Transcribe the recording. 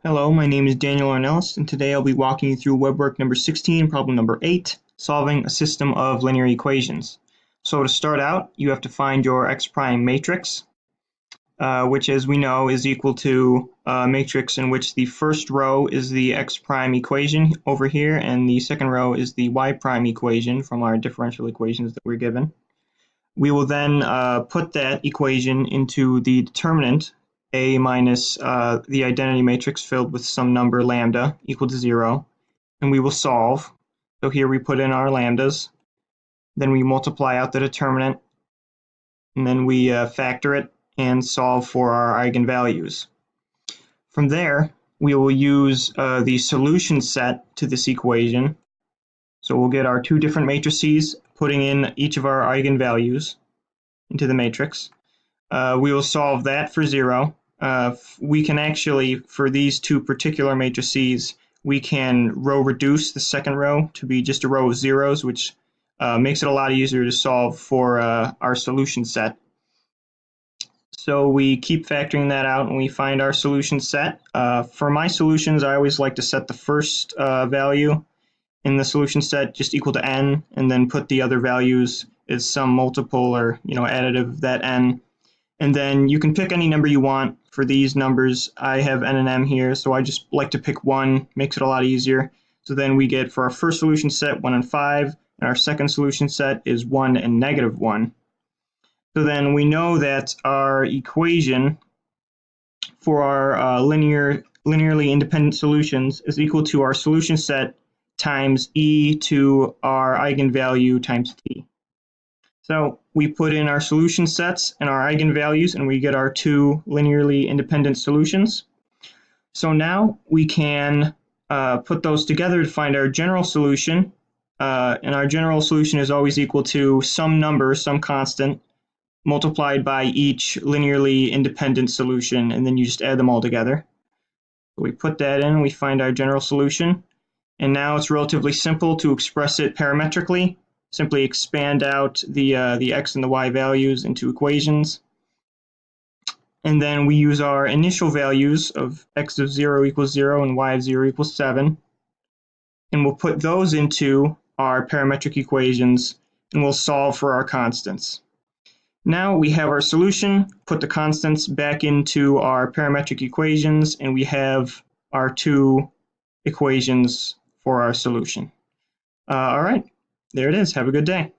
Hello, my name is Daniel Ornelas, and today I'll be walking you through Webwork number 16, problem number 8, solving a system of linear equations. So to start out, you have to find your x prime matrix, which as we know is equal to a matrix in which the first row is the x prime equation over here, and the second row is the y prime equation from our differential equations that we're given. We will then put that equation into the determinant A minus the identity matrix filled with some number lambda equal to 0, and we will solve. So here we put in our lambdas, then we multiply out the determinant, and then we factor it and solve for our eigenvalues. From there, we will use the solution set to this equation. So we'll get our two different matrices, putting in each of our eigenvalues into the matrix. We will solve that for 0. We can actually, for these two particular matrices, we can row reduce the second row to be just a row of zeros, which makes it a lot easier to solve for our solution set. So we keep factoring that out and we find our solution set. For my solutions, I always like to set the first value in the solution set just equal to n, and then put the other values as some multiple or additive of that n. And then you can pick any number you want for these numbers. I have n and m here, so I just like to pick 1, makes it a lot easier. So then we get for our first solution set 1 and 5, and our second solution set is 1 and -1. So then we know that our equation for our linearly independent solutions is equal to our solution set times e to our eigenvalue times t. So we put in our solution sets and our eigenvalues, and we get our two linearly independent solutions. So now we can put those together to find our general solution, and our general solution is always equal to some number, some constant, multiplied by each linearly independent solution, and then you just add them all together. So we put that in, we find our general solution, and now it's relatively simple to express it parametrically. Simply expand out the x and the y values into equations, and then we use our initial values of x of 0 equals 0 and y of 0 equals 7, and we'll put those into our parametric equations, and we'll solve for our constants. Now we have our solution, put the constants back into our parametric equations, and we have our two equations for our solution. All right, there it is. Have a good day.